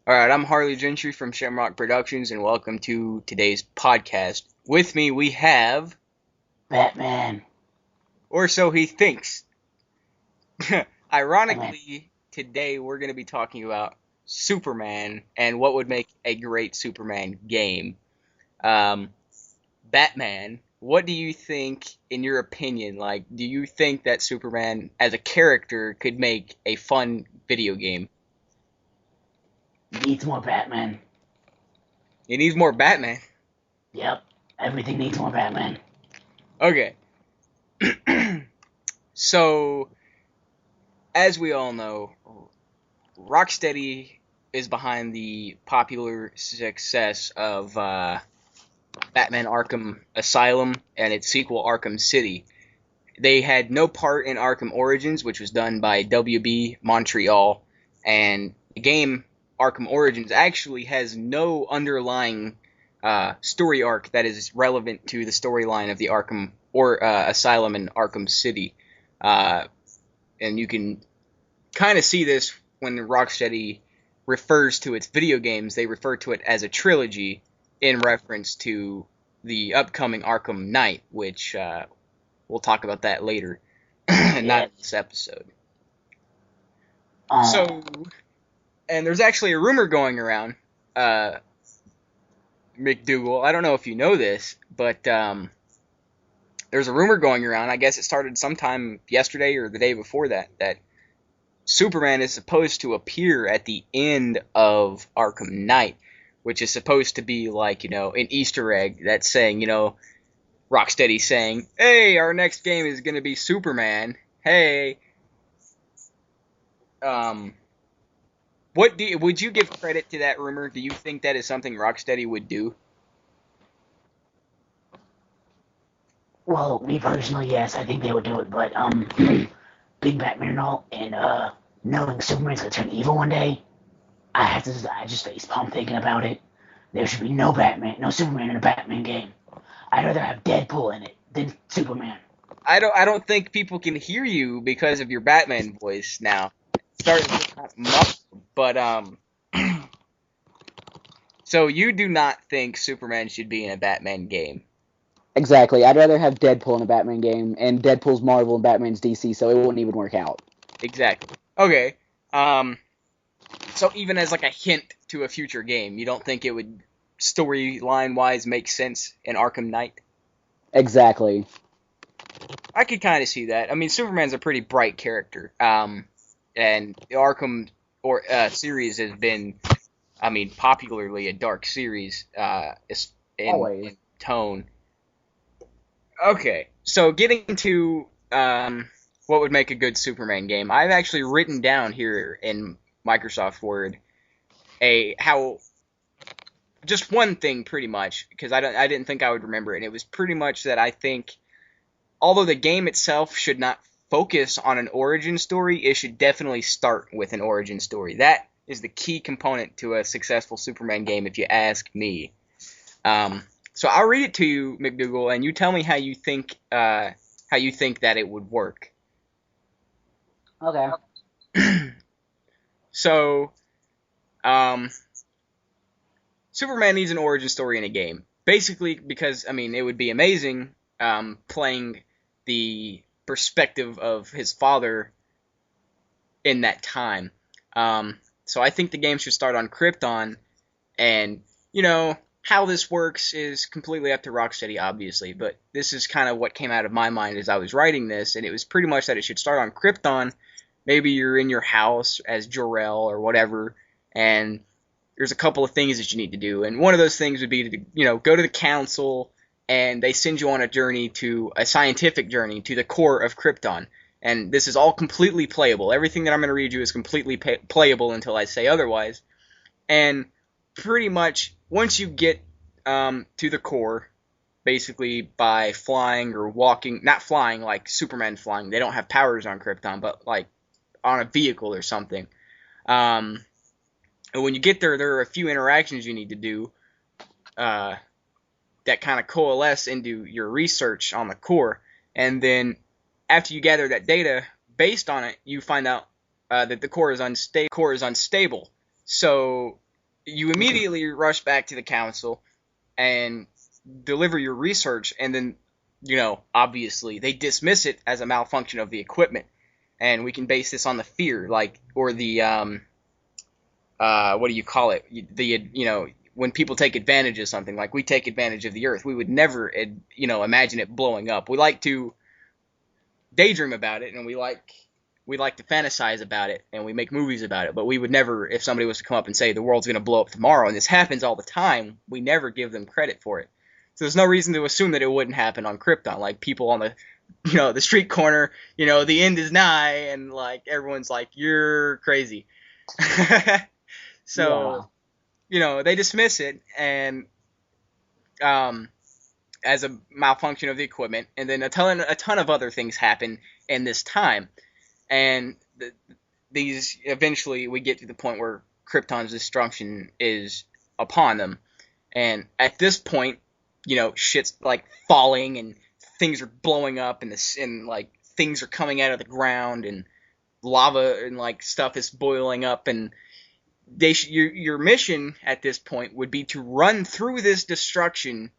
All right, I'm Harley Gentry from Shamrock Productions, and welcome to today's podcast. With me, we have, Batman. or so he thinks. Batman. Ironically, today we're going to be talking about Superman and what would make a great Superman game. Um, Batman, what do you think, in your opinion? Like, do you think that Superman as a character could make a fun video game? Needs more Batman. It needs more Batman. Yep. Everything needs more Batman. Okay. So, as we all know, Rocksteady is behind the popular success of Batman Arkham Asylum and its sequel Arkham City. They had no part in Arkham Origins, which was done by WB Montreal, and the game Arkham Origins actually has no underlying story arc that is relevant to the storyline of the Arkham or Asylum and Arkham City. Uh, and you can kind of see this when Rocksteady refers to its video games. They refer to it as a trilogy in reference to the upcoming Arkham Knight, which we'll talk about that later, not Yeah. in this episode. Oh. So, and there's actually a rumor going around, uh, McDoogle. I don't know if you know this, but there's a rumor going around. I guess it started sometime yesterday or the day before that Superman is supposed to appear at the end of Arkham Knight, which is supposed to be like, an Easter egg that's saying, Rocksteady saying, hey, our next game is going to be Superman. Hey. Um, would you give credit to that rumor? Do you think that is something Rocksteady would do? Well, me personally, yes, I think they would do it, but being Batman and all, and knowing Superman's gonna turn evil one day, I just face palm thinking about it. There should be no Batman, no Superman in a Batman game. I'd rather have Deadpool in it than Superman. I don't think people can hear you because of your Batman voice now. It's starting to get muffled, but so you do not think Superman should be in a Batman game? Exactly. I'd rather have Deadpool in a Batman game, and Deadpool's Marvel and Batman's DC, so it wouldn't even work out. Exactly. Okay. Um, so even as like a hint to a future game, you don't think it would storyline wise make sense in Arkham Knight? Exactly. I could kind of see that. I mean, Superman's a pretty bright character. And the Arkham or series has been, I mean, popularly a dark series. Always. In tone. Okay, so getting to what would make a good Superman game, I've actually written down here in Microsoft Word a how just one thing pretty much because I didn't think I would remember it. And it was pretty much that I think although the game itself should not focus on an origin story, it should definitely start with an origin story. That is the key component to a successful Superman game, if you ask me. So I'll read it to you, McDougal, and you tell me how you think that it would work. Okay. So, um, Superman needs an origin story in a game. Basically, because, I mean, it would be amazing playing the perspective of his father in that time. So I think the game should start on Krypton, and, how this works is completely up to Rocksteady, obviously, but this is kind of what came out of my mind as I was writing this, and it was pretty much that it should start on Krypton. Maybe you're in your house as Jor-El or whatever, and there's a couple of things that you need to do, and one of those things would be to, go to the council, and they send you on a scientific journey to the core of Krypton. And this is all completely playable. Everything that I'm going to read you is completely playable until I say otherwise. And pretty much once you get to the core, basically by flying or walking, not flying like Superman flying, they don't have powers on Krypton, but like on a vehicle or something. And when you get there are a few interactions you need to do that kind of coalesce into your research on the core. And then after you gather that data, based on it, you find out that the core is unstable. So you immediately rush back to the council and deliver your research, and then, obviously they dismiss it as a malfunction of the equipment, and we can base this on the fear, or the what do you call it? When people take advantage of something, like we take advantage of the Earth, we would never, imagine it blowing up. We like to daydream about it, and we like to fantasize about it, and we make movies about it, but we would never, if somebody was to come up and say the world's going to blow up tomorrow, and this happens all the time, we never give them credit for it. So there's no reason to assume that it wouldn't happen on Krypton, like people on the street corner, the end is nigh, and like everyone's like, you're crazy. So, they dismiss it, and as a malfunction of the equipment, and then a ton of other things happen in this time, and these eventually we get to the point where Krypton's destruction is upon them, and at this point, shit's like falling and things are blowing up, and like things are coming out of the ground, and lava and like stuff is boiling up, and your mission at this point would be to run through this destruction,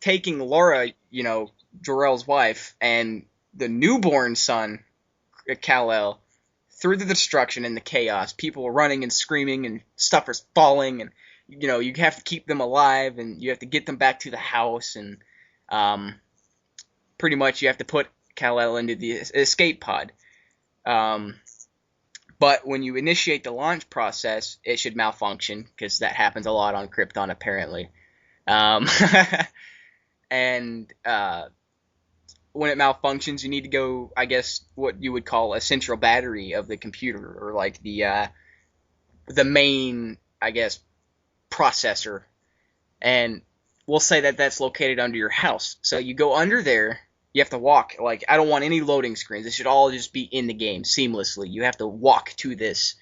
taking Laura, Jor-El's wife, and the newborn son, Kal-El, through the destruction and the chaos. People are running and screaming, and stuff is falling, and you have to keep them alive, and you have to get them back to the house, and pretty much you have to put Kal-El into the escape pod. But when you initiate the launch process, it should malfunction, because that happens a lot on Krypton, apparently. And when it malfunctions, you need to go, I guess, what you would call a central battery of the computer, or like the main, I guess, processor. And we'll say that that's located under your house. So you go under there. You have to walk. Like, I don't want any loading screens. It should all just be in the game seamlessly. You have to walk to this,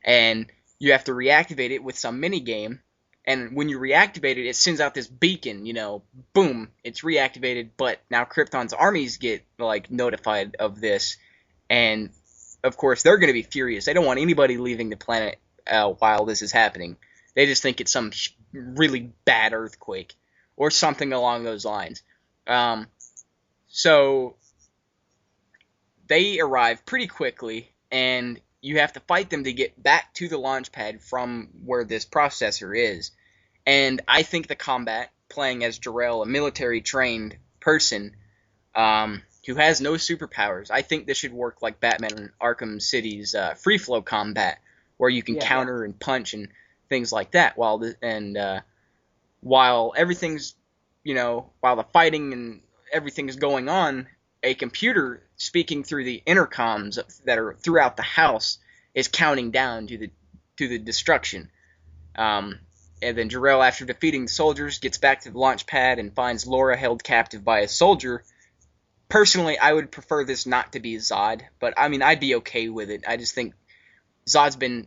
and you have to reactivate it with some mini game. And when you reactivate it, it sends out this beacon. Boom, it's reactivated. But now Krypton's armies get like notified of this, and of course they're going to be furious. They don't want anybody leaving the planet while this is happening. They just think it's some really bad earthquake or something along those lines. So they arrive pretty quickly, and you have to fight them to get back to the launch pad from where this processor is. And I think the combat, playing as Jor-El, a military-trained person who has no superpowers, I think this should work like Batman Arkham City's free-flow combat, where you can counter and punch and things like that, while everything's, while the fighting and everything is going on, a computer speaking through the intercoms that are throughout the house is counting down to the destruction. And then Jor-El, after defeating the soldiers, gets back to the launch pad and finds Laura held captive by a soldier. Personally, I would prefer this not to be Zod, but I mean, I'd be okay with it. I just think Zod's been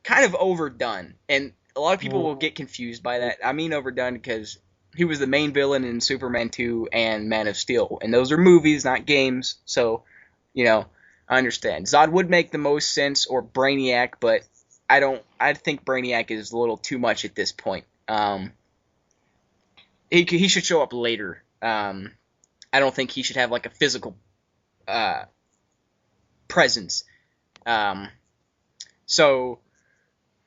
kind of overdone, and a lot of people will get confused by that. I mean overdone because he was the main villain in Superman 2 and Man of Steel, and those are movies, not games, so, I understand. Zod would make the most sense, or Brainiac, but I think Brainiac is a little too much at this point. He should show up later. I don't think he should have, like, a physical presence. So,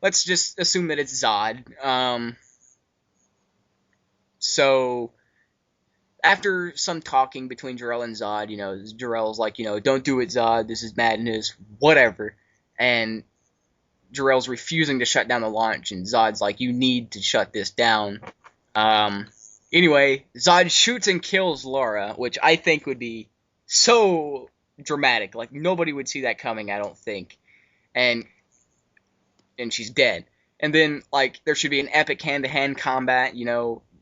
let's just assume that it's Zod. So, after some talking between Jor-El and Zod, Jor-El's like, don't do it, Zod, this is madness, whatever. And Jor-El's refusing to shut down the launch, and Zod's like, you need to shut this down. Anyway, Zod shoots and kills Laura, which I think would be so dramatic. Like, nobody would see that coming, I don't think. And she's dead. And then, like, there should be an epic hand-to-hand combat,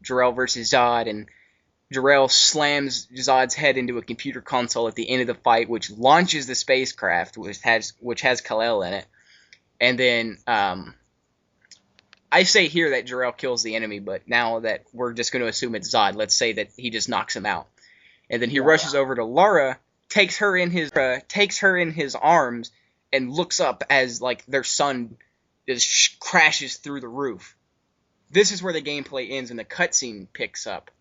Jor-El versus Zod, and Jor-El slams Zod's head into a computer console at the end of the fight, which launches the spacecraft, which has Kal-El in it. And then I say here that Jor-El kills the enemy, but now that we're just going to assume it's Zod, let's say that he just knocks him out. And then he rushes over to Laura, takes her in his arms, and looks up as like their son just crashes through the roof. This is where the gameplay ends and the cutscene picks up.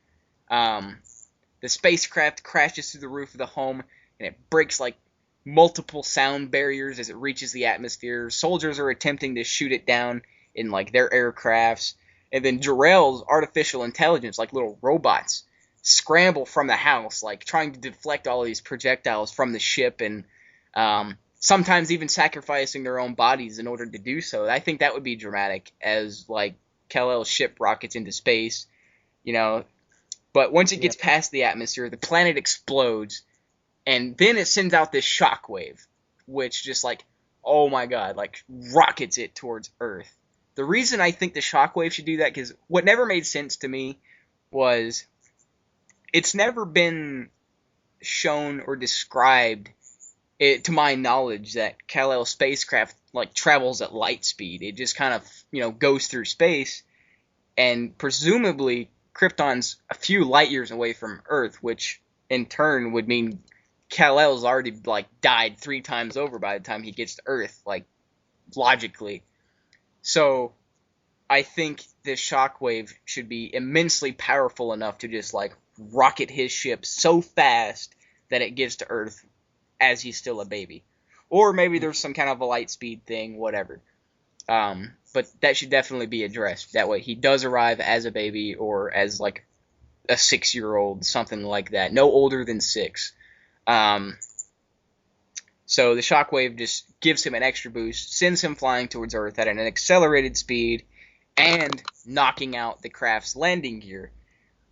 The spacecraft crashes through the roof of the home, and it breaks like multiple sound barriers as it reaches the atmosphere. Soldiers are attempting to shoot it down in like their aircrafts, and then Jor-El's artificial intelligence, like little robots, scramble from the house, like trying to deflect all of these projectiles from the ship, and sometimes even sacrificing their own bodies in order to do so. I think that would be dramatic as like Kal-El's ship rockets into space, you know. But once it gets past the atmosphere, the planet explodes, and then it sends out this shockwave, which just like, oh my god, like rockets it towards Earth. The reason I think the shockwave should do that, because what never made sense to me was it's never been shown or described, to my knowledge, that Kal-El's spacecraft like travels at light speed. It just kind of, goes through space, and presumably Krypton's a few light years away from Earth, which in turn would mean Kal-El's already like died 3 times over by the time he gets to Earth, like logically. So I think this shockwave should be immensely powerful enough to just like rocket his ship so fast that it gets to Earth as he's still a baby. Or maybe there's some kind of a light speed thing, whatever. But that should definitely be addressed. That way he does arrive as a baby or as like a 6-year-old, something like that. No older than 6. So the shockwave just gives him an extra boost, sends him flying towards Earth at an accelerated speed, and knocking out the craft's landing gear.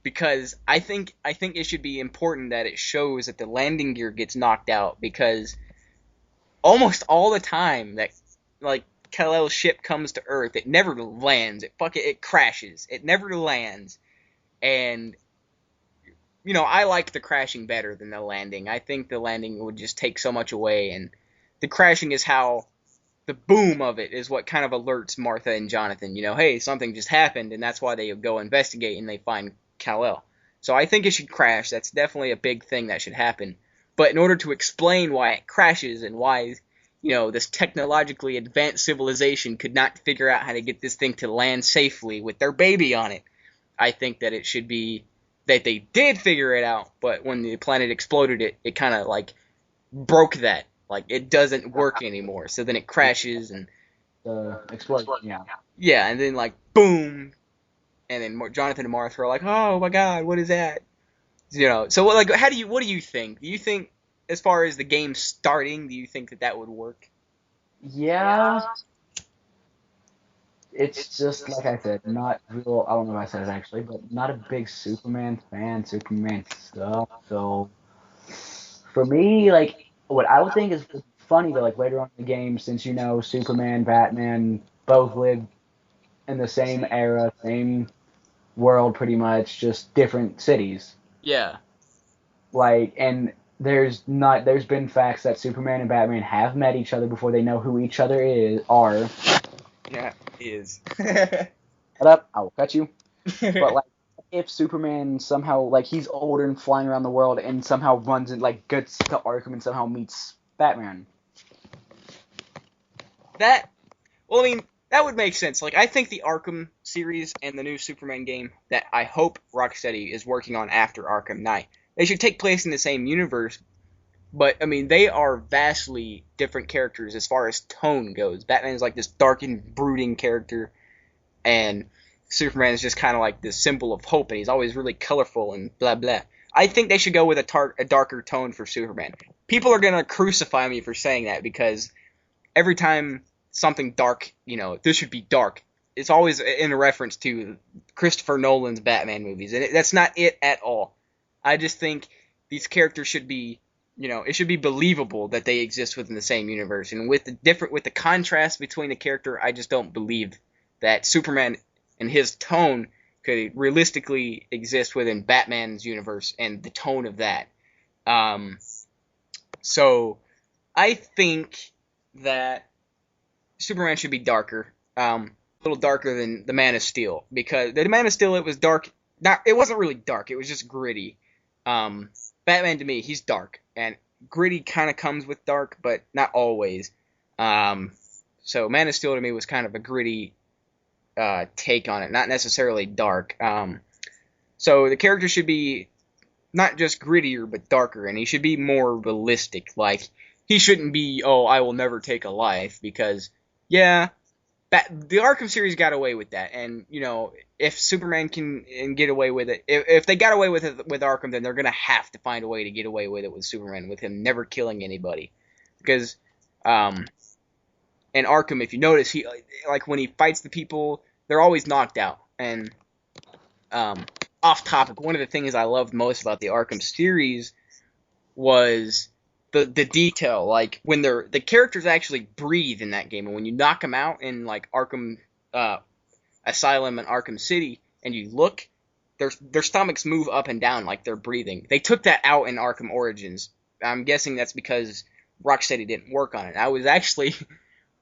Because I think it should be important that it shows that the landing gear gets knocked out, because almost all the time that like Kal-El's ship comes to Earth, it never lands. It crashes. It never lands. And I like the crashing better than the landing. I think the landing would just take so much away, and the crashing is how the boom of it is what kind of alerts Martha and Jonathan, hey, something just happened, and that's why they go investigate and they find Kal-El. So I think it should crash. That's definitely a big thing that should happen. But in order to explain why it crashes and why, this technologically advanced civilization could not figure out how to get this thing to land safely with their baby on it, I think that it should be that they did figure it out, but when the planet exploded, it kind of like broke that. Like it doesn't work anymore. So then it crashes and explosion. Yeah. Yeah, and then like boom, and then Jonathan and Martha are like, "Oh my God, what is that?" So like, what do you think? Do you think, as far as the game starting, do you think that would work? Yeah. It's just like I said, not real. I don't know if I said it actually, but not a big Superman fan. Superman stuff. So for me, like what I would think is funny, though, like later on in the game, since Superman, Batman both live in the same era, same world, pretty much, just different cities. Yeah. Like, and there's been facts that Superman and Batman have met each other before they know who each other are. Yeah, is. Shut up! I will cut you. But like, if Superman somehow, like, he's older and flying around the world, and somehow runs and like gets to Arkham and somehow meets Batman. That would make sense. Like, I think the Arkham series and the new Superman game that I hope Rocksteady is working on after Arkham Knight, they should take place in the same universe. But they are vastly different characters as far as tone goes. Batman is like this dark and brooding character, and Superman is just kind of like this symbol of hope, and he's always really colorful and blah blah. I think they should go with a darker tone for Superman. People are gonna crucify me for saying that, because every time something dark, this should be dark, it's always in reference to Christopher Nolan's Batman movies, and that's not it at all. I just think these characters should be, it should be believable that they exist within the same universe, and with the contrast between the character, I just don't believe that Superman and his tone could realistically exist within Batman's universe and the tone of that. So I think that Superman should be darker, a little darker than the Man of Steel, because the Man of Steel, it was dark. It wasn't really dark. It was just gritty. Batman, to me, he's dark, and gritty kind of comes with dark, but not always. So Man of Steel to me was kind of a gritty take on it, not necessarily dark. So the character should be not just grittier, but darker, and he should be more realistic. Like, he shouldn't be, oh, I will never take a life, because, yeah, the Arkham series got away with that, and, if Superman can get away with it, if they got away with it with Arkham, then they're gonna have to find a way to get away with it with Superman, with him never killing anybody. Because, in Arkham, if you notice, he, like, when he fights the people, they're always knocked out, and, off topic, one of the things I loved most about the Arkham series was the detail, like when the characters actually breathe in that game, and when you knock them out in like Arkham Asylum and Arkham City, and you look, their stomachs move up and down like they're breathing. They took that out in Arkham Origins. I'm guessing that's because Rocksteady didn't work on it. I was actually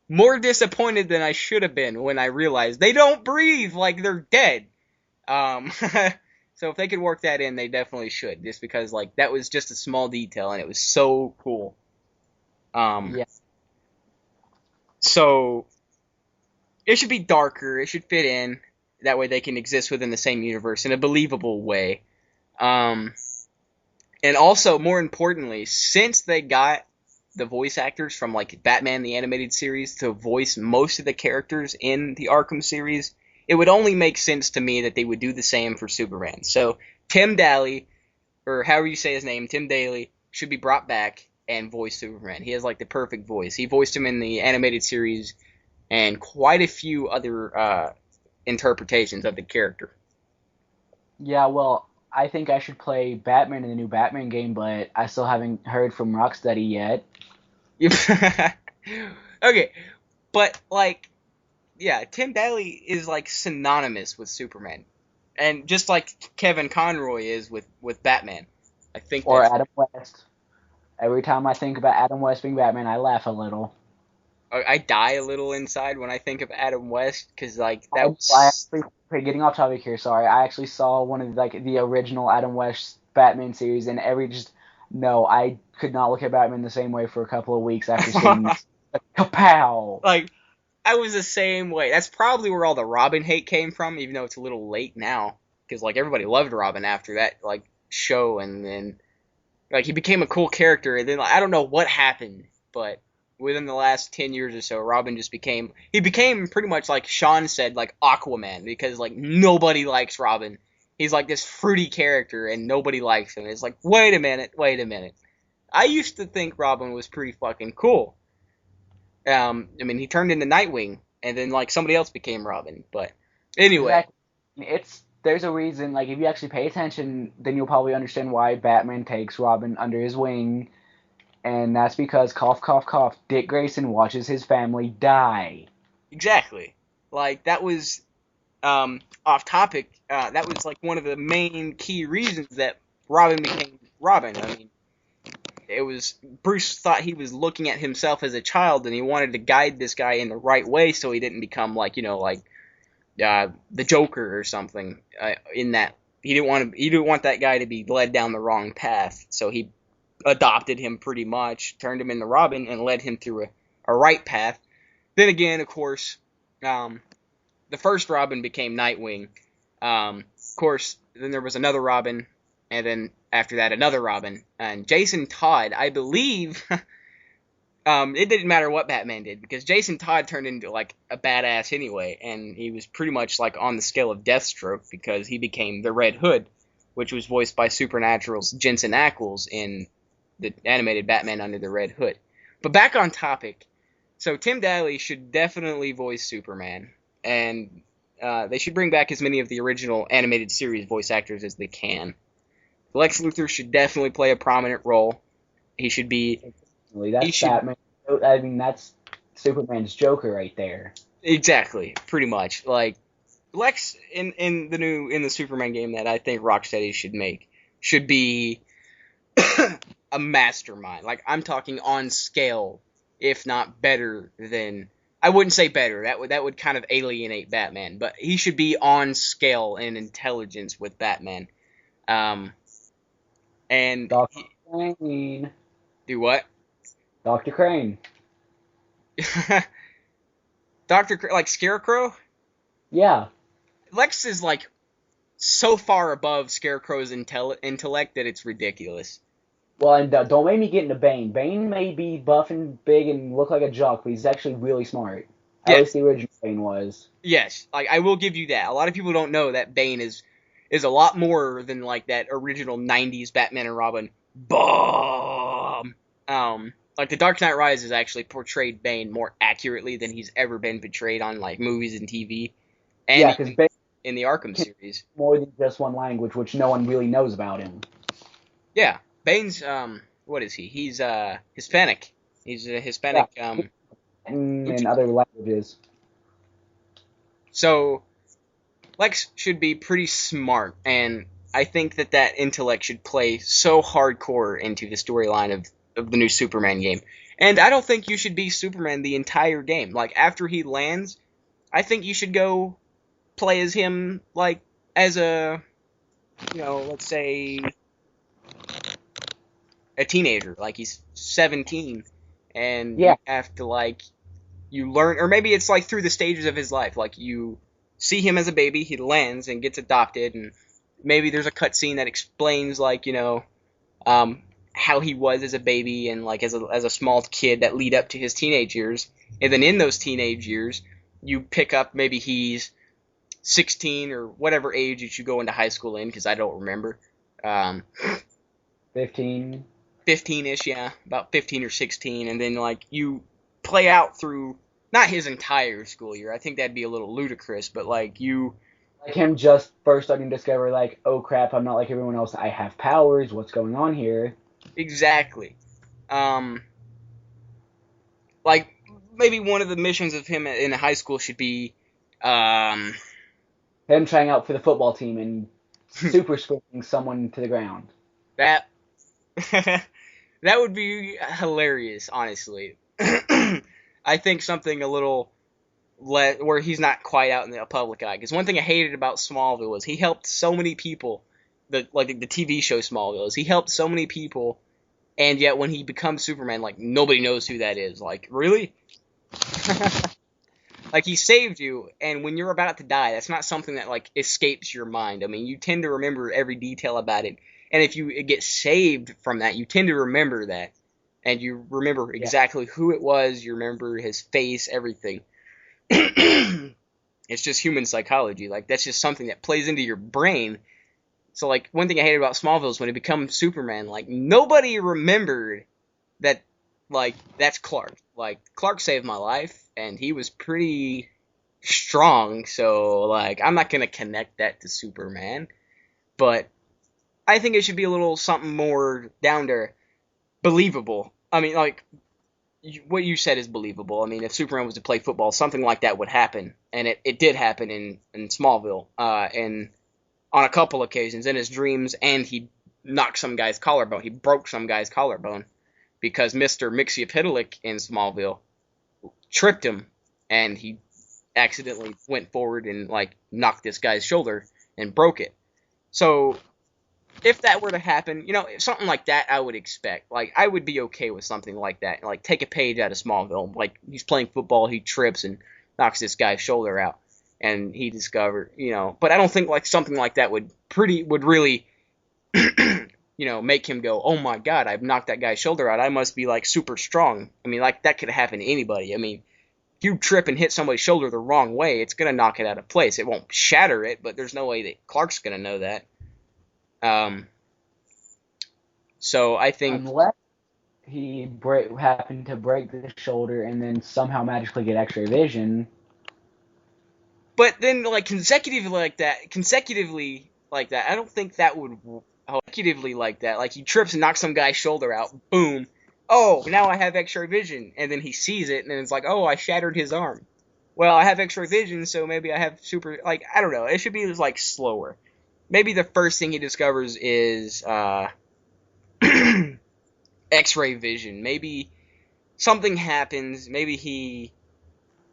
more disappointed than I should have been when I realized they don't breathe, like they're dead. So if they could work that in, they definitely should. Just because, like, that was just a small detail, and it was so cool. Yeah. So it should be darker. It should fit in. That way they can exist within the same universe in a believable way. And also, more importantly, since they got the voice actors from, like, Batman the Animated Series to voice most of the characters in the Arkham series, it would only make sense to me that they would do the same for Superman. So Tim Daly, or however you say his name, Tim Daly, should be brought back and voice Superman. He has like the perfect voice. He voiced him in the animated series and quite a few other interpretations of the character. Yeah, well, I think I should play Batman in the new Batman game, but I still haven't heard from Rocksteady yet. Okay, but like, yeah, Tim Daly is like synonymous with Superman, and just like Kevin Conroy is with Batman. I think Or that's. Adam West. Every time I think about Adam West being Batman, I laugh a little. I die a little inside when I think of Adam West, because like that I was. actually, okay, getting off topic here, sorry. I actually saw one of like the original Adam West Batman series, and no, I could not look at Batman the same way for a couple of weeks after seeing kapow. Like, I was the same way. That's probably where all the Robin hate came from, even though it's a little late now, because like everybody loved Robin after that like show, and then like he became a cool character, and then like, I don't know what happened, but within the last 10 years or so, Robin just became pretty much like Sean said, like Aquaman, because like nobody likes Robin. He's like this fruity character and nobody likes him. It's like, wait a minute. I used to think Robin was pretty fucking cool. I mean, he turned into Nightwing, and then like somebody else became Robin. But anyway, Exactly. There's a reason. Like if you actually pay attention, then you'll probably understand why Batman takes Robin under his wing, and that's because cough cough cough. Dick Grayson watches his family die. exactly. Like that was off topic. That was like one of the main key reasons that Robin became Robin. I mean, it was Bruce thought he was looking at himself as a child, and he wanted to guide this guy in the right way, so he didn't become like the Joker or something. In that he didn't want that guy to be led down the wrong path, so he adopted him pretty much, turned him into Robin, and led him through a right path. Then again, of course, the first Robin became Nightwing. Of course, then there was another Robin, and then after that another Robin. And Jason Todd, I believe, it didn't matter what Batman did, because Jason Todd turned into like a badass anyway, and he was pretty much like on the scale of Deathstroke, because he became the Red Hood, which was voiced by Supernatural's Jensen Ackles in the animated Batman Under the Red Hood. But back on topic, so Tim Daly should definitely voice Superman, and they should bring back as many of the original animated series voice actors as they can. Lex Luthor should definitely play a prominent role. He should be. He That's should Batman. I mean, that's Superman's Joker right there. exactly, pretty much like Lex in the Superman game that I think Rocksteady should make should be a mastermind. Like I'm talking on scale, if not better than. I wouldn't say better. That would kind of alienate Batman, but he should be on scale in intelligence with Batman. Um, and. Dr. Crane. Do what? Dr. Crane. like Scarecrow. Yeah. Lex is like so far above Scarecrow's intellect that it's ridiculous. Well, and don't make me get into Bane. Bane may be buff and big and look like a jock, but he's actually really smart. At least Yes, the original Bane was. yes. Like I will give you that. A lot of people don't know that Bane is a lot more than like that original '90s Batman and Robin. Bomb. Like the Dark Knight Rises actually portrayed Bane more accurately than he's ever been portrayed on like movies and TV, and Yeah, because even Bane in the Arkham can series. more than just one language, which no one really knows about him. Yeah, Bane's what is he? He's Hispanic. He's a Yeah, Hispanic and Lucha. other languages. So Lex should be pretty smart, and I think that intellect should play so hardcore into the storyline of the new Superman game. And I don't think you should be Superman the entire game. Like after he lands, I think you should go play as him, like as a, let's say a teenager, like he's 17, and you Yeah, have to like you learn, or maybe it's like through the stages of his life. Like you see him as a baby, he lands and gets adopted, and maybe there's a cutscene that explains like um, how he was as a baby and like as a small kid that lead up to his teenage years, and then in those teenage years you pick up maybe he's 16 or whatever age that you go into high school in, because I don't remember. Um, 15. 15ish, yeah, about 15 or 16, and then like you play out through not his entire school year. I think that'd be a little ludicrous, but like you Like him just first starting to discover, like, oh crap, I'm not like everyone else. I have powers. What's going on here? exactly, um, like maybe one of the missions of him in high school should be, um, Him trying out for the football team and super sprinting someone to the ground. that that would be hilarious, honestly. I think something a little where he's not quite out in the public eye. Because one thing I hated about Smallville was he helped so many people. The TV show Smallville is he helped so many people, and yet when he becomes Superman, like nobody knows who that is. Like really, like he saved you, and when you're about to die, that's not something that like escapes your mind. I mean, you tend to remember every detail about it, and if you get saved from that, you tend to remember that, and you remember Yeah. exactly who it was. You remember his face, everything. It's just human psychology. Like that's just something that plays into your brain. So like one thing I hated about Smallville is when he becomes Superman, like nobody remembered that like that's Clark. Like Clark saved my life and he was pretty strong, so like I'm not gonna connect that to Superman. But I think it should be a little something more down to believable. I mean like what you said is believable. I mean, if Superman was to play football, something like that would happen, and it did happen in Smallville, and on a couple occasions in his dreams, and he knocked some guy's collarbone. He broke some guy's collarbone because Mister Mixophilic in Smallville tripped him, and he accidentally went forward and like knocked this guy's shoulder and broke it. So if that were to happen, something like that I would expect. Like, I would be okay with something like that. Like, take a page out of Smallville. Like, he's playing football, he trips and knocks this guy's shoulder out. And he discovered, but I don't think, like, something like that would really, make him go, oh my god, I've knocked that guy's shoulder out. I must be, like, super strong. I mean, like, that could happen to anybody. I mean, if you trip and hit somebody's shoulder the wrong way, it's going to knock it out of place. It won't shatter it, but there's no way that Clark's going to know that. So I think, Unless he happened to break the shoulder and then somehow magically get X-ray vision. but then like consecutively like that, I don't think that would consecutively like that. Like he trips and knocks some guy's shoulder out, boom. Oh, now I have X-ray vision, and then he sees it, and then it's like, oh, I shattered his arm. Well, I have X-ray vision, so maybe I have super. Like I don't know. It should be like slower. Maybe the first thing he discovers is X-ray vision. Maybe something happens. Maybe he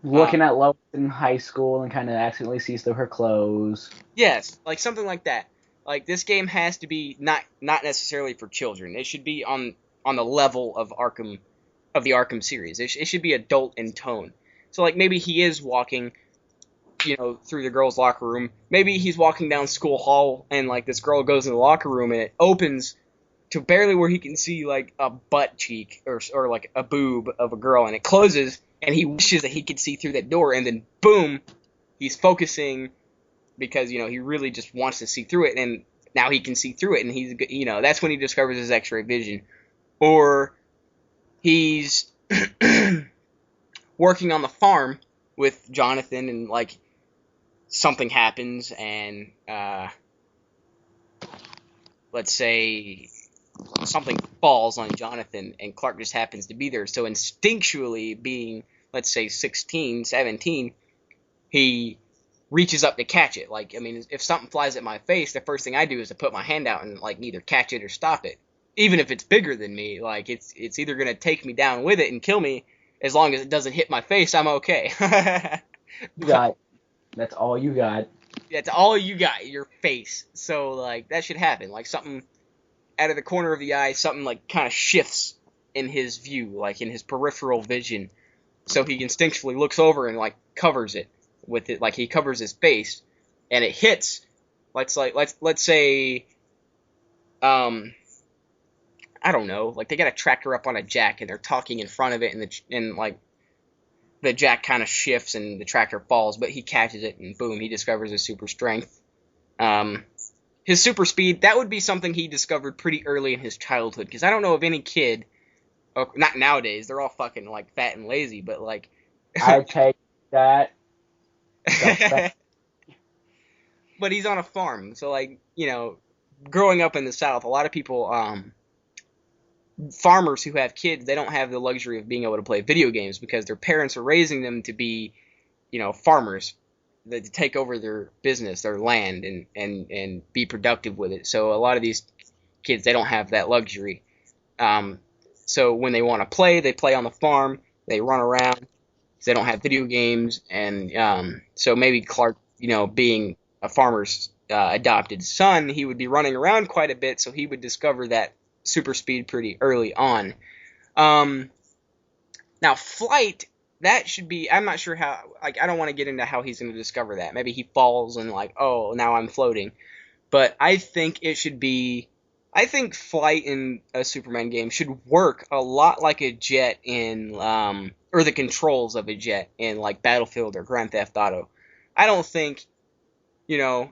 Looking at Lois in high school and kind of accidentally sees through her clothes. yes, like something like that. Like this game has to be not necessarily for children. It should be on the level of the Arkham series. It should be adult in tone. So like maybe he is walking, through the girls' locker room. Maybe he's walking down school hall and like this girl goes in the locker room and it opens to barely where he can see like a butt cheek or like a boob of a girl, and it closes and he wishes that he could see through that door, and then boom, he's focusing because he really just wants to see through it, and now he can see through it, and he's that's when he discovers his X-ray vision. Or he's working on the farm with Jonathan, and like something happens, and let's say something falls on Jonathan, and Clark just happens to be there. So instinctually, being, let's say, 16, 17, he reaches up to catch it. Like, I mean, if something flies at my face, the first thing I do is to put my hand out and like either catch it or stop it. Even if it's bigger than me, like it's either gonna take me down with it and kill me, as long as it doesn't hit my face, I'm okay. You got. That's all you got. That's all you got, your face. So like that should happen. Like something out of the corner of the eye, something like kind of shifts in his view, like in his peripheral vision. So he instinctually looks over and like covers it with it, like he covers his face, and it hits. Let's say, I don't know, like they got a tractor up on a jack and they're talking in front of it, and like the jack kind of shifts and the tractor falls, but he catches it and boom, he discovers his super strength. His super speed, that would be something he discovered pretty early in his childhood, because I don't know of any kid, not nowadays, they're all fucking like fat and lazy, but like I take that. But he's on a farm, so like, growing up in the South, a lot of people, farmers who have kids, they don't have the luxury of being able to play video games because their parents are raising them to be, farmers, to take over their business, their land, and be productive with it. So a lot of these kids, they don't have that luxury. So when they want to play, they play on the farm, they run around, because they don't have video games, and so maybe Clark, being a farmer's adopted son, he would be running around quite a bit, so he would discover that super speed pretty early on. Now flight, that should be, I'm not sure how, like I don't want to get into how he's going to discover that. Maybe he falls and like, oh, now I'm floating. But I think flight in a Superman game should work a lot like a jet in, or the controls of a jet in like Battlefield or Grand Theft Auto. I don't think,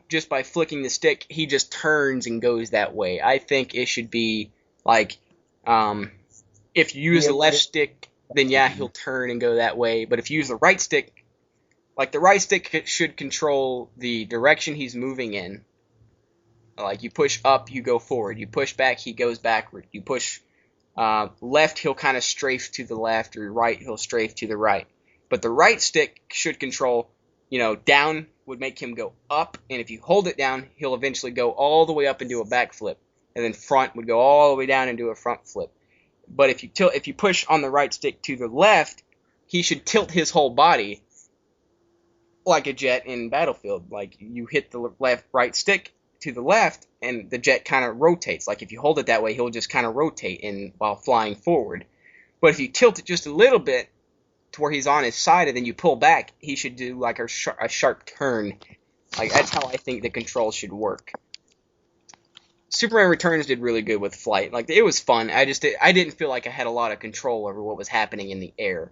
just by flicking the stick, he just turns and goes that way. I think it should be like, if you use the left stick, then yeah, he'll turn and go that way. But if you use the right stick, like the right stick should control the direction he's moving in. Like you push up, you go forward. You push back, he goes backward. You push left, he'll kind of strafe to the left, or right, he'll strafe to the right. But the right stick should control, down would make him go up, and if you hold it down, he'll eventually go all the way up and do a backflip. And then front would go all the way down and do a front flip. But if you push on the right stick to the left, he should tilt his whole body like a jet in Battlefield. Like you hit the right stick to the left, and the jet kind of rotates. Like if you hold it that way, he'll just kind of rotate while flying forward. But if you tilt it just a little bit to where he's on his side, and then you pull back, he should do like a sharp turn. Like that's how I think the controls should work. Superman Returns did really good with flight. Like it was fun. I didn't feel like I had a lot of control over what was happening in the air.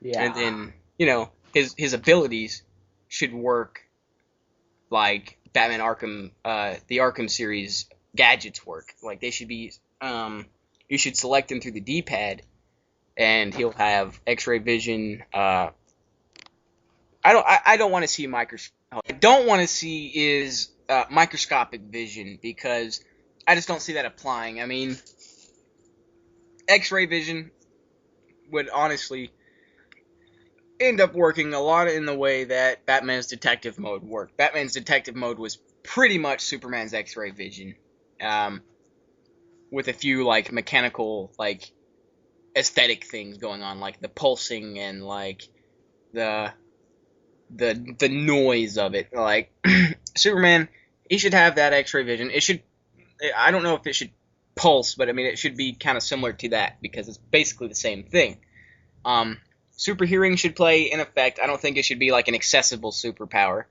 Yeah. And then, his abilities should work like Batman Arkham, the Arkham series gadgets work. Like they should be, you should select them through the D-pad, and he'll have X-ray vision. I don't want to see I don't want to see is microscopic vision, because I just don't see that applying. I mean, X-ray vision would honestly end up working a lot in the way that Batman's detective mode worked. Batman's detective mode was pretty much Superman's X-ray vision, with a few like mechanical, like aesthetic things going on, like the pulsing and like the noise of it. Like Superman, he should have that X-ray vision. I don't know if it should pulse, but I mean it should be kind of similar to that because it's basically the same thing. Super hearing should play in effect. I don't think it should be like an accessible superpower.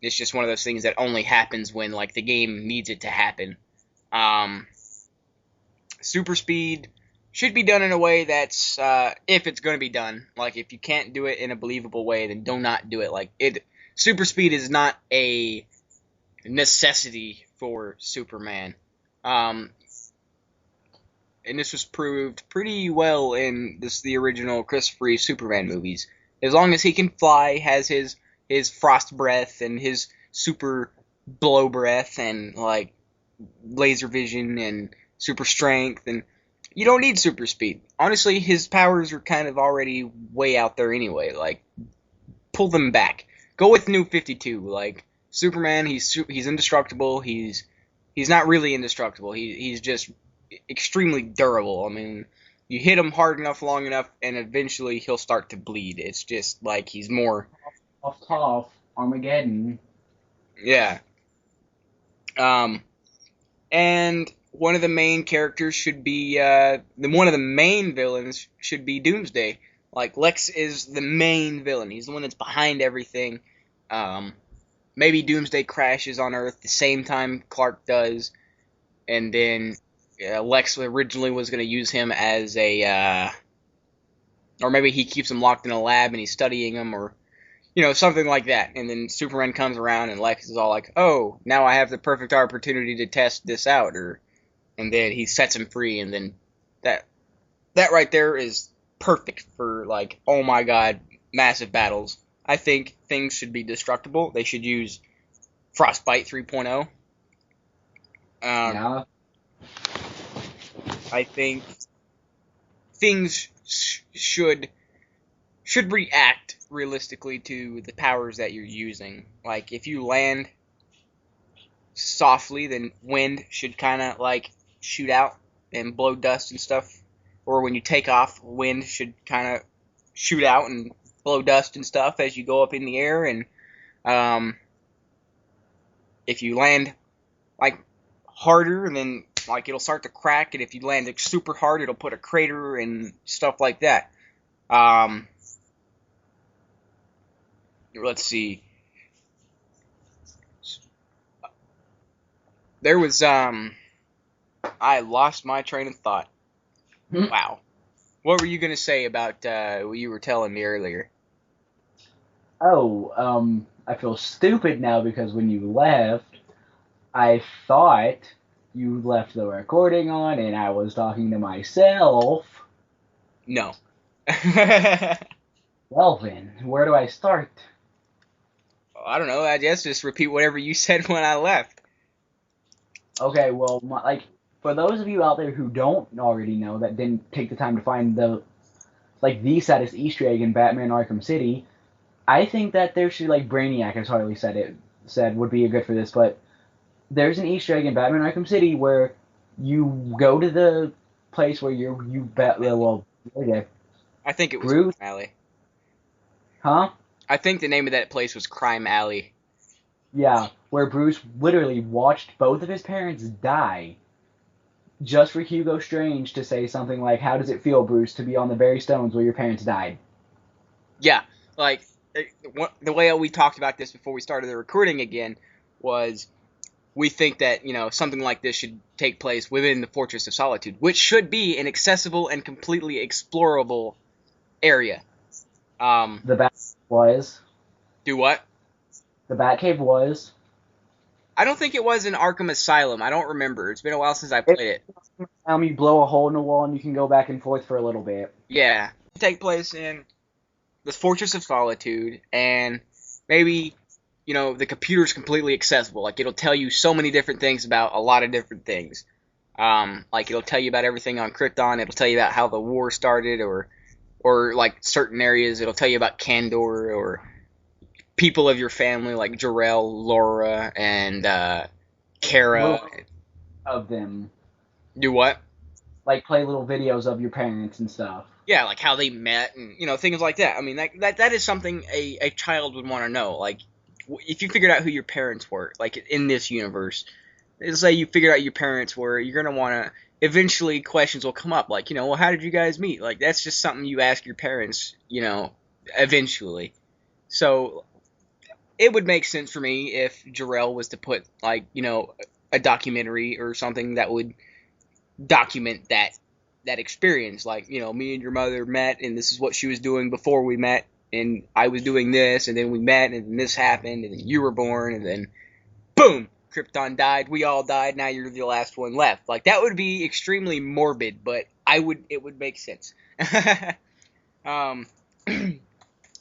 It's just one of those things that only happens when like the game needs it to happen. Super speed should be done in a way that's if it's going to be done. Like if you can't do it in a believable way, then do not do it. Like super speed is not a necessity for Superman. And this was proved pretty well in the original Christopher Reeve Superman movies. As long as he can fly, has his frost breath and his super blow breath and like laser vision and super strength, and you don't need super speed. Honestly, his powers are kind of already way out there anyway. Like, pull them back. Go with New 52. Like Superman, he's indestructible. He's not really indestructible. He's just extremely durable. I mean, you hit him hard enough, long enough, and eventually he'll start to bleed. It's just like he's more Tough, Armageddon. Yeah. And one of the main characters should be one of the main villains should be Doomsday. Like Lex is the main villain. He's the one that's behind everything. Maybe Doomsday crashes on Earth the same time Clark does, and then Lex originally was going to use him as or maybe he keeps him locked in a lab and he's studying him, or something like that. And then Superman comes around and Lex is all like, "Oh, now I have the perfect opportunity to test this out," and then he sets him free, and then that right there is perfect for like, oh my god, massive battles. I think things should be destructible. They should use Frostbite 3.0. Yeah. I think things should react realistically to the powers that you're using. Like if you land softly, then wind should kind of like shoot out and blow dust and stuff. Or when you take off, wind should kind of shoot out and blow dust and stuff as you go up in the air. And if you land like harder, then like it'll start to crack. And if you land like, super hard, it'll put a crater and stuff like that. Let's see. There was I lost my train of thought. Wow. What were you gonna say about what you were telling me earlier? Oh, I feel stupid now because when you left, I thought you left the recording on and I was talking to myself. No. Well then, where do I start? I don't know. I guess just repeat whatever you said when I left. Okay, well, for those of you out there who don't already know, that didn't take the time to find the saddest Easter egg in Batman Arkham City, I think that there should, like Brainiac, as Harley said would be good for this, but there's an Easter egg in Batman Arkham City where you go to the place where I think it was Bruce, Crime Alley. huh? I think the name of that place was Crime Alley. Yeah, where Bruce literally watched both of his parents die just for Hugo Strange to say something like, "How does it feel, Bruce, to be on the very stones where your parents died?" Yeah, like the way we talked about this before we started the recording again was we think that something like this should take place within the Fortress of Solitude, which should be an accessible and completely explorable area. The Batcave was. Do what? The Batcave was. I don't think it was in Arkham Asylum. I don't remember. It's been a while since I played it. You blow a hole in the wall and you can go back and forth for a little bit. Yeah. Take place in the Fortress of Solitude, and maybe, the computer's completely accessible. Like, it'll tell you so many different things about a lot of different things. Like, it'll tell you about everything on Krypton. It'll tell you about how the war started, or like, certain areas. It'll tell you about Kandor, or people of your family, like Jor-El, Laura, and Kara. Of them. Do what? Like, play little videos of your parents and stuff. Yeah, like how they met, and things like that. I mean, that is something a child would want to know. Like, if you figured out who your parents were, like in this universe, say you figured out your parents were, you're gonna want to. Eventually, questions will come up, like, well, how did you guys meet? Like, that's just something you ask your parents, eventually. So it would make sense for me if Jarrell was to put, like, a documentary or something that would document that experience. Like, me and your mother met, and this is what she was doing before we met, and I was doing this, and then we met, and then this happened, and then you were born, and then boom, Krypton died, we all died, now you're the last one left. Like, that would be extremely morbid, but it would make sense. um,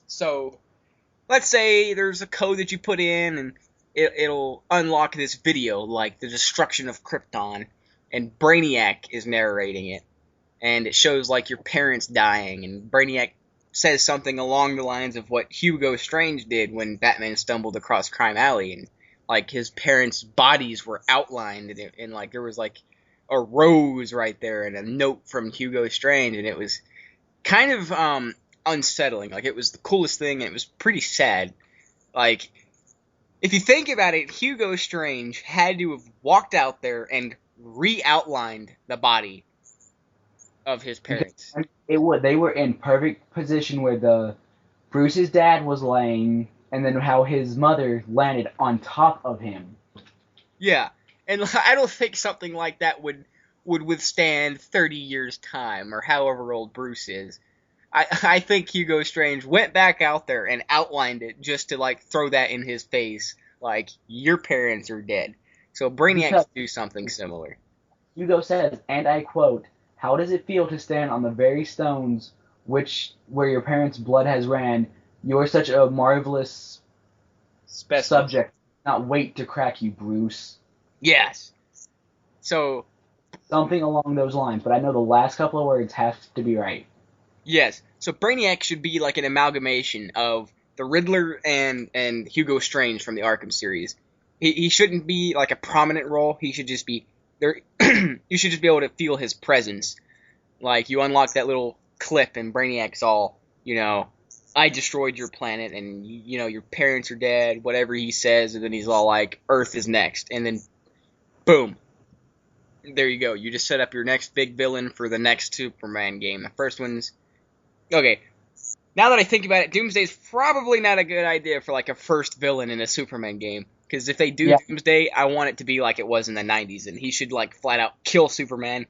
so, let's say there's a code that you put in, and it'll unlock this video, like the destruction of Krypton, and Brainiac is narrating it, and it shows, like, your parents dying, and Brainiac says something along the lines of what Hugo Strange did when Batman stumbled across Crime Alley, and, like, his parents' bodies were outlined, and like, there was, like, a rose right there, and a note from Hugo Strange, and it was kind of, unsettling. Like, it was the coolest thing, and it was pretty sad. Like, if you think about it, Hugo Strange had to have walked out there and re-outlined the body of his parents. They were in perfect position where Bruce's dad was laying, and then how his mother landed on top of him. Yeah, and I don't think something like that would withstand 30 years' time, or however old Bruce is. I think Hugo Strange went back out there and outlined it just to, like, throw that in his face, like, your parents are dead. So Brainiac should do something similar. Hugo says, and I quote, "How does it feel to stand on the very stones where your parents' blood has ran? You're such a marvelous subject. Not wait to crack you, Bruce." Yes. So something along those lines, but I know the last couple of words have to be right. Yes. So Brainiac should be like an amalgamation of the Riddler and Hugo Strange from the Arkham series. He shouldn't be like a prominent role. He should just be there. You should just be able to feel his presence. Like, you unlock that little clip and Brainiac's all, I destroyed your planet, and your parents are dead, whatever he says, and then he's all like, Earth is next, and then boom. There you go. You just set up your next big villain for the next Superman game. The first one's okay. Now that I think about it, Doomsday's probably not a good idea for, like, a first villain in a Superman game. Because if they do Doomsday, I want it to be like it was in the 90s, and he should, like, flat out kill Superman,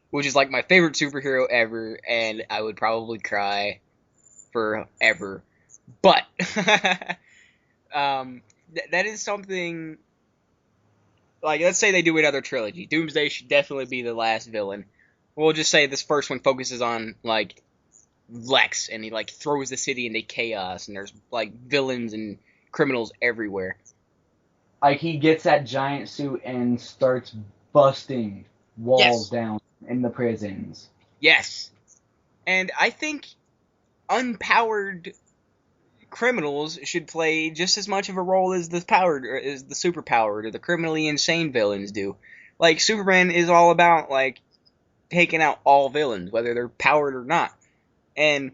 which is, like, my favorite superhero ever, and I would probably cry forever. But that is something. Like, let's say they do another trilogy. Doomsday should definitely be the last villain. We'll just say this first one focuses on, like, Lex, and he, like, throws the city into chaos, and there's, like, villains and criminals everywhere. Like, he gets that giant suit and starts busting walls down in the prisons. Yes. And I think unpowered criminals should play just as much of a role as the superpowered or the criminally insane villains do. Like, Superman is all about, like, taking out all villains, whether they're powered or not. And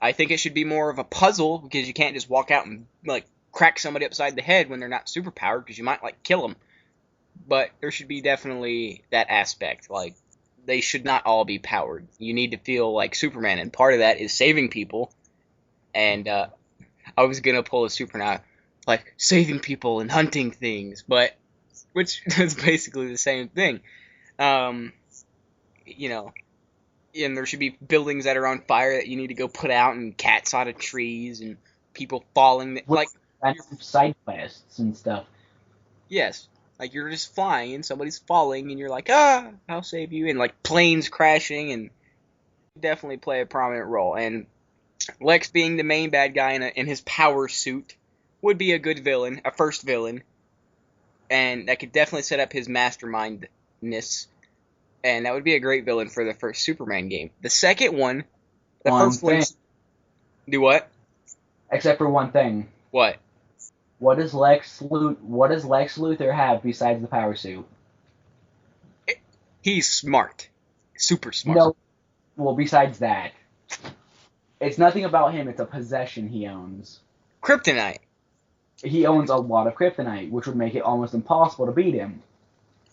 I think it should be more of a puzzle, because you can't just walk out and, like, crack somebody upside the head when they're not superpowered, because you might, like, kill them. But there should be definitely that aspect. Like, they should not all be powered. You need to feel like Superman, and part of that is saving people. And I was gonna pull a Superman, like, saving people and hunting things, but which is basically the same thing. And there should be buildings that are on fire that you need to go put out, and cats out of trees, and people falling. Like, side quests and stuff. Yes. Like, you're just flying, and somebody's falling, and you're like, I'll save you. And, like, planes crashing, and definitely play a prominent role. And Lex being the main bad guy in his power suit would be a good villain, a first villain. And that could definitely set up his mastermindness. And that would be a great villain for the first Superman game. The second one, first one. Do what? Except for one thing. What? What does Lex Luthor have besides the power suit? He's smart. Super smart. No. Well, besides that. It's nothing about him, it's a possession he owns. Kryptonite. He owns a lot of kryptonite, which would make it almost impossible to beat him.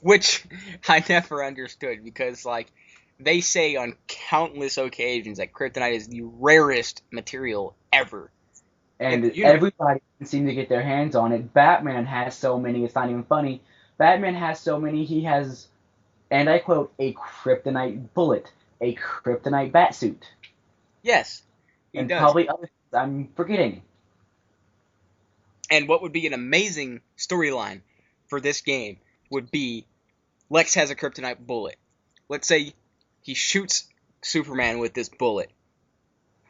which I never understood because, like, they say on countless occasions that kryptonite is the rarest material ever in the And universe. everybody can seem to get their hands on it. Batman has so many, it's not even funny. Batman has so many, he has, and I quote, a kryptonite bullet, a kryptonite batsuit, Yes, he and does. probably other things I'm forgetting. And what would be an amazing storyline for this game would be Lex has a kryptonite bullet. Let's say he shoots Superman with this bullet.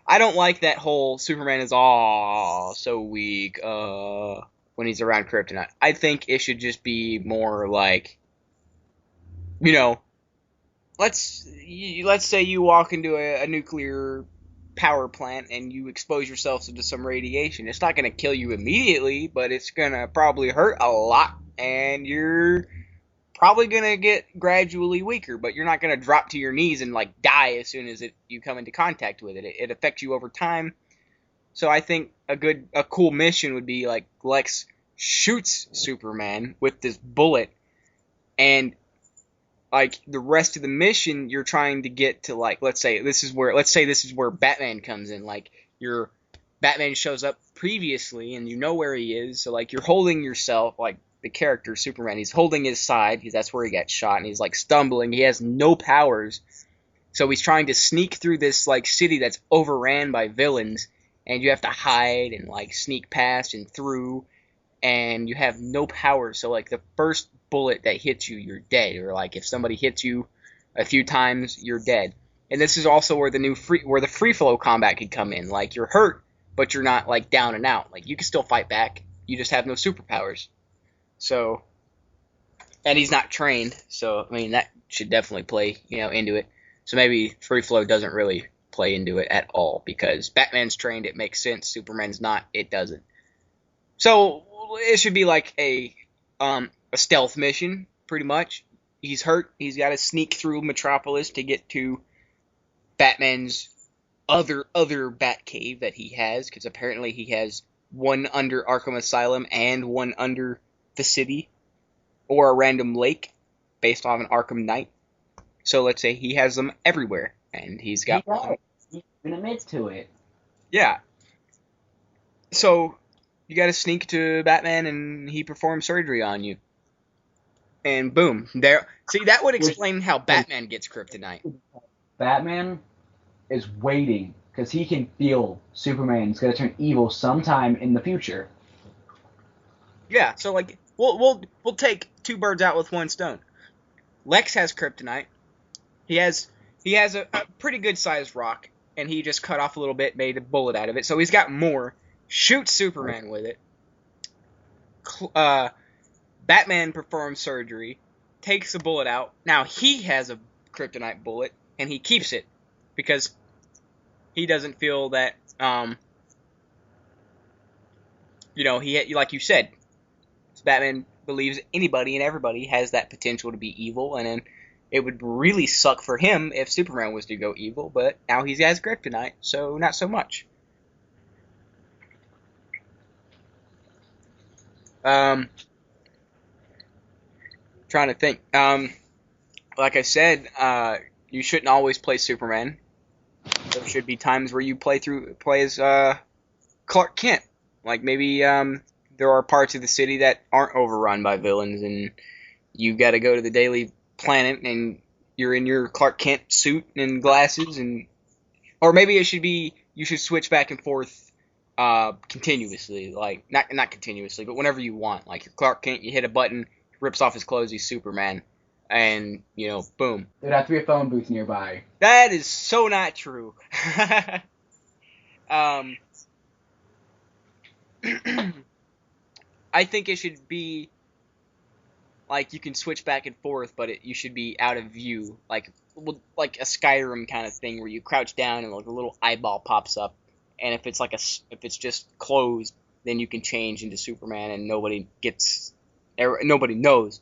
I don't like that whole Superman is so weak when he's around kryptonite. I think it should just be more like, you know, let's say you walk into a nuclear power plant and you expose yourself to some radiation. It's not going to kill you immediately, but it's going to probably hurt a lot, and you're probably going to get gradually weaker, but you're not going to drop to your knees and like die as soon as you come into contact with it. It affects you over time. So I think a cool mission would be like Lex shoots Superman with this bullet, and like the rest of the mission you're trying to get to, like, let's say this is where Batman comes in. Like, your Batman shows up previously and you know where he is, so like you're holding yourself, like the character Superman, he's holding his side because that's where he got shot, and he's like stumbling, he has no powers, so he's trying to sneak through this like city that's overran by villains, and you have to hide and like sneak past and through, and you have no power. So like the first bullet that hits you, you're dead. Or like if somebody hits you a few times, you're dead. And this is also where the free flow combat could come in. Like, you're hurt, but you're not like down and out. Like, you can still fight back. You just have no superpowers. So, and he's not trained. So I mean that should definitely play into it. So maybe free flow doesn't really play into it at all because Batman's trained. It makes sense. Superman's not. It doesn't. So it should be like a stealth mission, pretty much. He's hurt. He's got to sneak through Metropolis to get to Batman's other Batcave that he has, because apparently he has one under Arkham Asylum and one under the city, or a random lake based off an Arkham Knight. So let's say he has them everywhere, and he's He got does. one. He even admits to it. Yeah. So you got to sneak to Batman, and he performs surgery on you. And boom, there. See, that would Which explain how Batman gets kryptonite. Batman is waiting because he can feel Superman's going to turn evil sometime in the future. Yeah, so like we'll take two birds out with one stone. Lex has kryptonite. He has a pretty good sized rock, and he just cut off a little bit, made a bullet out of it. So he's got more. Shoots Superman with it. Batman performs surgery, takes the bullet out. Now he has a kryptonite bullet, and he keeps it because he doesn't feel that he, like you said, Batman believes anybody and everybody has that potential to be evil, and then it would really suck for him if Superman was to go evil, but now he has kryptonite, so not so much. Trying to think. Like I said, you shouldn't always play Superman. There should be times where you play as Clark Kent. Like maybe there are parts of the city that aren't overrun by villains, and you got to go to the Daily Planet, and you're in your Clark Kent suit and glasses, or maybe you should switch back and forth continuously, like not continuously, but whenever you want. Like, you're Clark Kent, you hit a button, rips off his clothes, he's Superman, and boom. There'd have to be a phone booth nearby. That is so not true. I think it should be like you can switch back and forth, but you should be out of view, like a Skyrim kind of thing where you crouch down and like a little eyeball pops up, and if it's just closed, then you can change into Superman and nobody knows.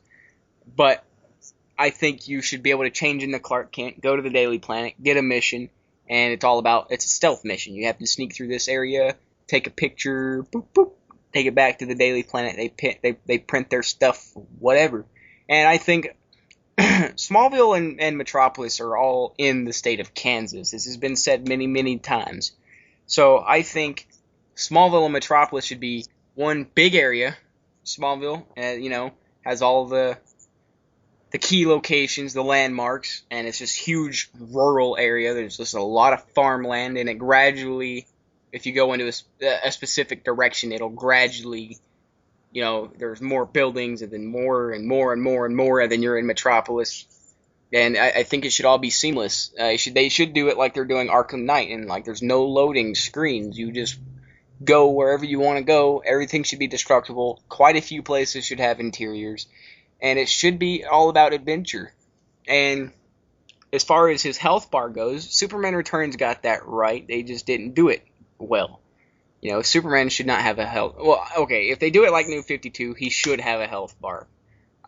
But I think you should be able to change into Clark Kent, go to the Daily Planet, get a mission, and it's a stealth mission. You have to sneak through this area, take a picture, boop boop, take it back to the Daily Planet. They print their stuff, whatever, And I think Smallville and Metropolis are all in the state of Kansas. This has been said many, many times. So I think Smallville and Metropolis should be one big area. Smallville, has all the key locations, the landmarks, and it's this huge rural area. There's just a lot of farmland, and it gradually, if you go into a specific direction, it'll gradually, there's more buildings, and then more and more and more and more, and then you're in Metropolis. And I think it should all be seamless. They should do it like they're doing Arkham Knight, and like there's no loading screens. You just go wherever you want to go. Everything should be destructible. Quite a few places should have interiors, and it should be all about adventure. And as far as his health bar goes, Superman Returns got that right. They just didn't do it well. Superman should not have a health. Well, okay, if they do it like New 52, he should have a health bar.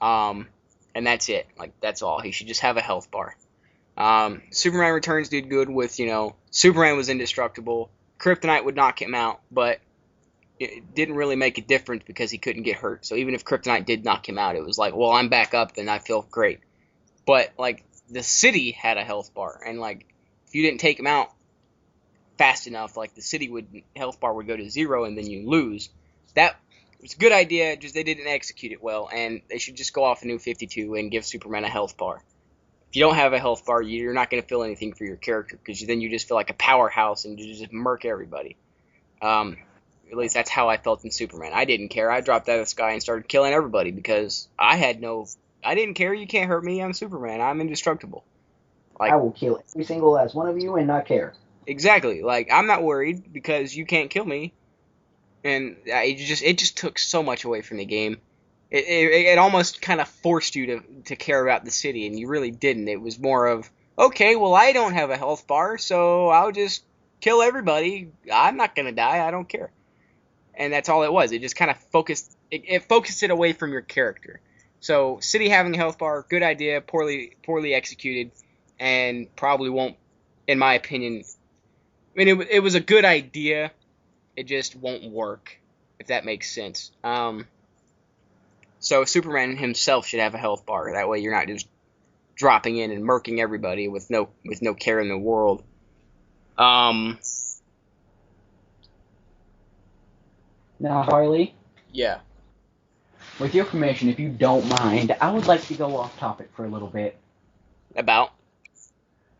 And that's it. Like, that's all. He should just have a health bar. Superman Returns did good with, Superman was indestructible. Kryptonite would knock him out, but it didn't really make a difference because he couldn't get hurt. So even if Kryptonite did knock him out, it was like, well, I'm back up, then I feel great. But, like, the city had a health bar, and, like, if you didn't take him out fast enough, like, the health bar would go to 0, and then you lose. That was a good idea, just they didn't execute it well, and they should just go off a New 52 and give Superman a health bar. If you don't have a health bar, you're not going to feel anything for your character, because then you just feel like a powerhouse, and you just murk everybody. At least that's how I felt in Superman. I didn't care. I dropped out of the sky and started killing everybody because I didn't care. You can't hurt me. I'm Superman. I'm indestructible. Like, I will kill every single last one of you and not care. Exactly. Like, I'm not worried because you can't kill me. And it just took so much away from the game. It almost kind of forced you to care about the city, and you really didn't. It was more of, okay, well, I don't have a health bar, so I'll just kill everybody. I'm not going to die. I don't care. And that's all it was. It just kind of focused it away from your character. So City having a health bar, good idea, poorly executed, and probably won't, in my opinion. I mean, it was a good idea. It just won't work, if that makes sense. So Superman himself should have a health bar. That way you're not just dropping in and murking everybody with no care in the world. Now, Harley, Yeah. with your permission, if you don't mind, I would like to go off topic for a little bit. About?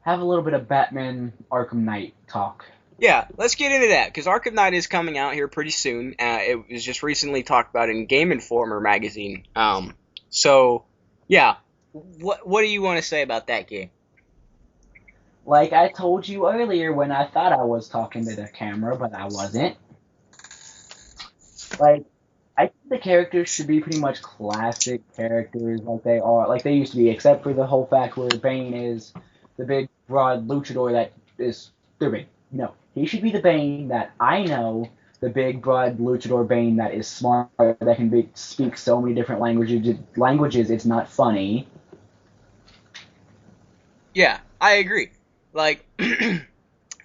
Have a little bit of Batman Arkham Knight talk. Yeah, let's get into that, because Arkham Knight is coming out here pretty soon. It was just recently talked about in Game Informer magazine. So, yeah, what do you want to say about that game? Like I told you earlier when I thought I was talking to the camera, but I wasn't. Like, I think the characters should be pretty much classic characters like they used to be, except for the whole fact where Bane is the big, broad luchador that is stupid. No, he should be the Bane that I know, the big, broad luchador Bane that is smart, that can speak so many different languages, it's not funny. Yeah, I agree. Like,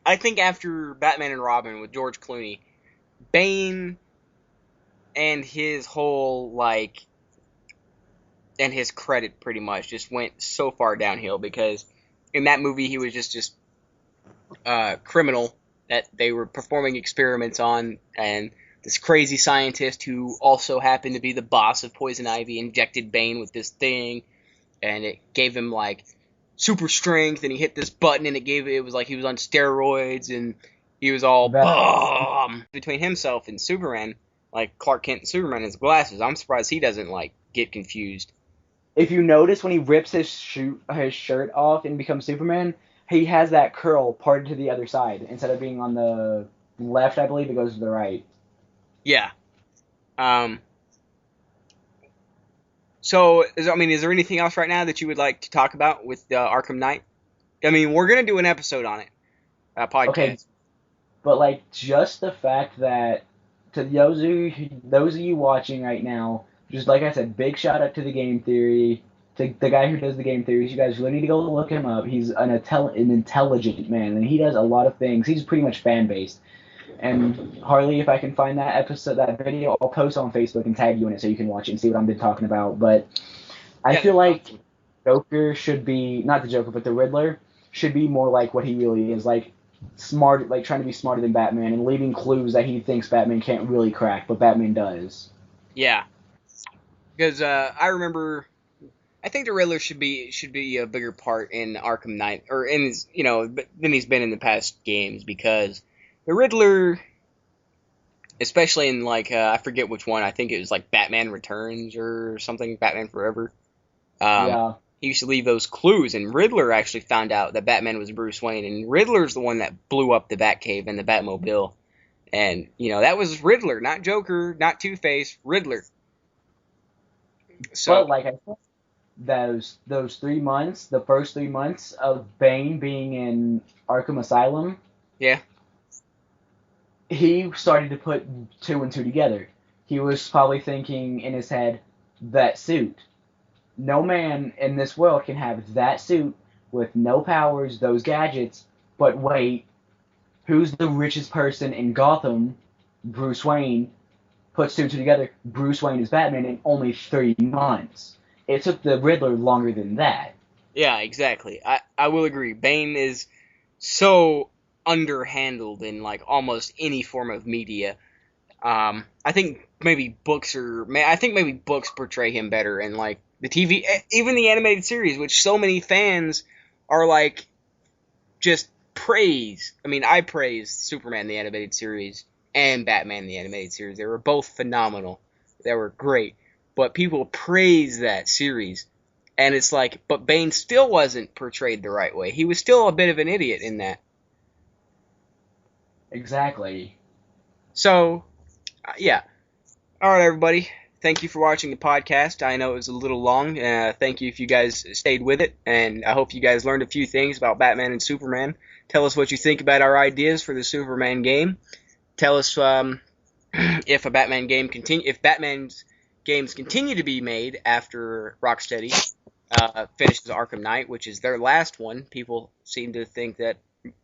I think after Batman and Robin with George Clooney, Bane and his whole, like, and his credit pretty much just went so far downhill, because in that movie he was just criminal that they were performing experiments on, and this crazy scientist who also happened to be the boss of Poison Ivy injected Bane with this thing, and it gave him, like, super strength, and he hit this button, and it was like he was on steroids, and he was all between himself and Superman, like Clark Kent and Superman, his glasses. I'm surprised he doesn't, like, get confused. If you notice, when he rips his shirt off and becomes Superman, he has that curl parted to the other side. Instead of being on the left, I believe, it goes to the right. Yeah. So, is there anything else right now that you would like to talk about with Arkham Knight? I mean, we're going to do an episode on it. Podcast. Okay. But, like, just the fact that, to those of you watching right now, just like I said, big shout out to the Game Theory, to the guy who does the Game Theories. You guys really need to go look him up. He's an intelligent man, and he does a lot of things. He's pretty much fan-based. And Harley, if I can find that video, I'll post on Facebook and tag you in it so you can watch it and see what I've been talking about. But I Yeah, feel they're like awesome. Joker should be not the Joker, but the Riddler should be more like what he really is, like smart, like trying to be smarter than Batman and leaving clues that he thinks Batman can't really crack, but Batman does. Yeah, because I remember. I think the Riddler should be a bigger part in Arkham Knight, or in his, than he's been in the past games, because the Riddler, especially in like I forget which one. I think it was like Batman Returns or something, Batman Forever. Um, Yeah, he used to leave those clues, and Riddler actually found out that Batman was Bruce Wayne, and Riddler's the one that blew up the Batcave and the Batmobile, and that was Riddler, not Joker, not Two Face, Riddler. So but like I said, those 3 months, the first 3 months of Bane being in Arkham Asylum, yeah, he started to put two and two together. He was probably thinking in his head, that suit. No man in this world can have that suit with no powers, those gadgets. But wait, who's the richest person in Gotham? Bruce Wayne. Puts two and two together. Bruce Wayne is Batman in only 3 months. It took the Riddler longer than that. yeah, exactly. I will agree. Bane is so underhandled in like almost any form of media. I think maybe I think maybe books portray him better, and like the TV, even the animated series, which so many fans are like just praise. I mean, I praise Superman the animated series and Batman the animated series. They were both phenomenal. They were great, but people praise that series, and it's like, but Bane still wasn't portrayed the right way. He was still a bit of an idiot in that. Exactly. So, yeah. All right, everybody. Thank you for watching the podcast. I know it was a little long. Thank you if you guys stayed with it, and I hope you guys learned a few things about Batman and Superman. Tell us what you think about our ideas for the Superman game. Tell us if if Batman's games continue to be made after Rocksteady finishes Arkham Knight, which is their last one. People seem to think that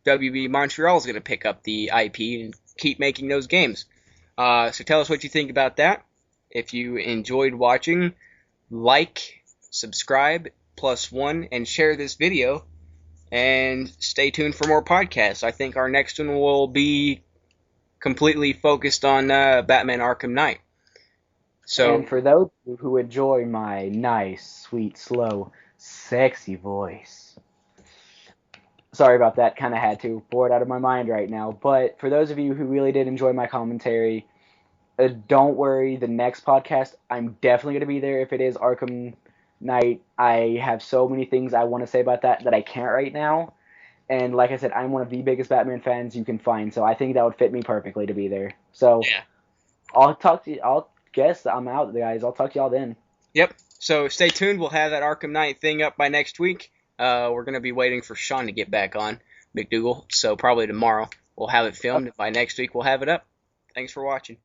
WB Montreal is going to pick up the IP and keep making those games. So tell us what you think about that. If you enjoyed watching, like, subscribe, +1, and share this video. And stay tuned for more podcasts. I think our next one will be completely focused on Batman Arkham Knight. And So, for those who enjoy my nice, sweet, slow, sexy voice, sorry about that, kind of had to pour it out of my mind right now. But for those of you who really did enjoy my commentary, don't worry. The next podcast, I'm definitely going to be there if it is Arkham Knight. I have so many things I want to say about that I can't right now. And like I said, I'm one of the biggest Batman fans you can find, so I think that would fit me perfectly to be there. So yeah. I'll talk to you. I'll guess I'm out, guys. I'll talk to y'all then. Yep. So stay tuned. We'll have that Arkham Knight thing up by next week. We're going to be waiting for Sean to get back on McDoogle. So probably tomorrow we'll have it filmed. By next week we'll have it up. Thanks for watching.